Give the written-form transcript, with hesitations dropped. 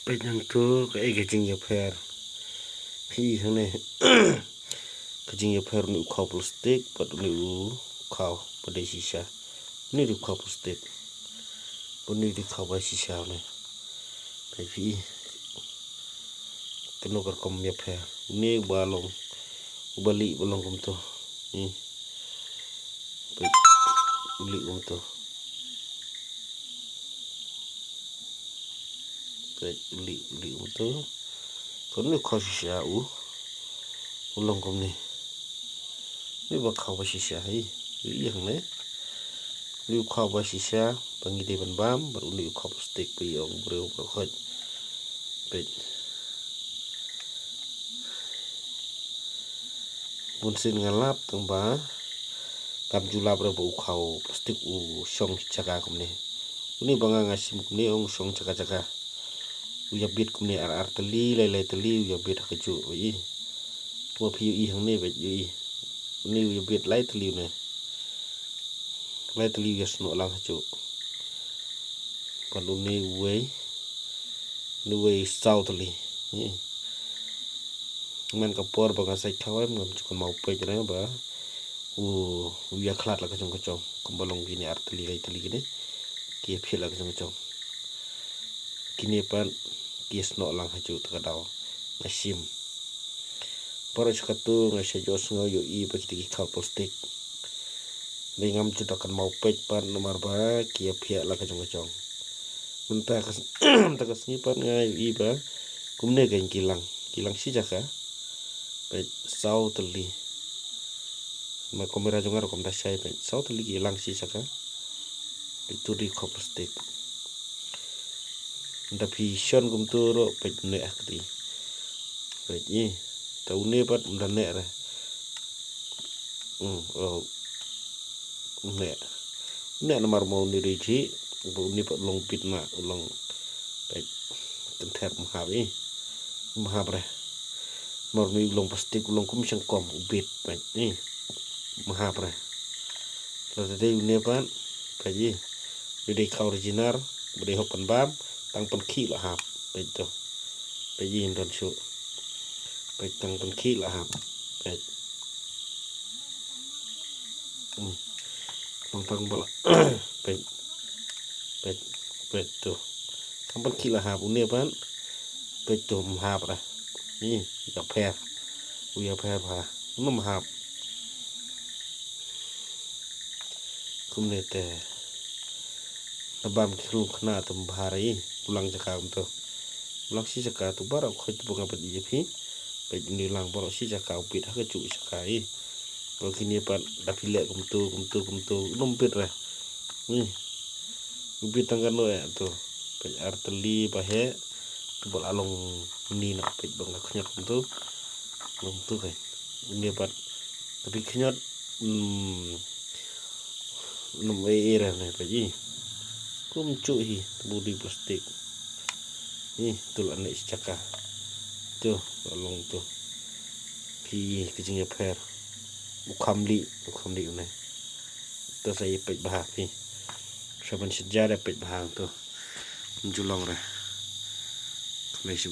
เป็นอย่างตัวก็ไอ้กระจิงยาแพรพี่ข้างใน กระจิงยาแพรนี่ข้าวพลาสติกปัดนี่ข้าวปัดได้ชีชานี่ดูข้าวพลาสติกปัดนี่ดูข้าวใบชีชาเนี่ยไปพี่กันนกกระกำยาแพรนี่บาลงบาลีบาลงกุมตัวนี่ไปบาลีกุมตัวไปbeli betul kalau kau sisa ulang kau ni bakal kau sisa yang ni kau sisa panggil dia bam baru ni kau plastik piang berukut bet bunsin ngalap tengba tam julap berapa kau plastik song jaga kau ni bangga ngasim kau ni song jaga uya bit kumne ar tali lai tali uya bit kaju oi tua piu i hang ne bet yui ni uya bit lai tali ne lai tali ya sno lang kaju kalau ni wei sau tali ni man kapor bang sai khawai ngam chukon mau pe jana ba uya khlat la kajong kumbalong gini ar tali lai tali gini ki phil la kajong kini pan kies no lang haju takadaw ngasim para chakatu ngasay jos ngayo i pagtigi kal plastik bingam judakan mau pej pan nomor ba kia pia la kajong munta takas ni pan ngayo i ba kumne gain kilang si jaka pej sau teli ma kamera jongar kom dasai pej sau teli kilang si jaka itu di kal plastik nda vision kum turo pej ne akti pej ni tau ne pat nda ne ra ne nomor mau ni reji bu ni pat long pit na long pej ten thep mahab ra mor ni long plastik long kum sang kom ubit pej ni mahab ra la tadi ne pat pej ni de ka original bade hopan bam tăng phân khí là hạp bây giờ bây giờ đơn số bây tăng phân khí là hạp bây tăng bao bây giờ tăng phân khí là hạp uống nếp bán bây giờ hạp nàyนี่อย่าแพ้อย่าแพ้พาน้ำหาบคุ้มเลยแต่ระบำครูขนาดตุ้มพารีpulang cakap untuk pulang si cakap tu baru kau tu bukan pada jepi baik ni lang baru si cakap upit hak cuci cakai kalau kini pat dah pilih kumtu lumpit lah ni upit tangkan lo ya tu baik arteli bahe tu bol along ni nak baik bang nak kenyat kumtu kan ini pat tapi kenyat nomor era ni baik kum cuci budi plastik ni tul anak caka tu tolong tu pi kecingnya per bukan li ni tu saya pej bahang pi saban sejarah pej bahang tu menjulang dah kolej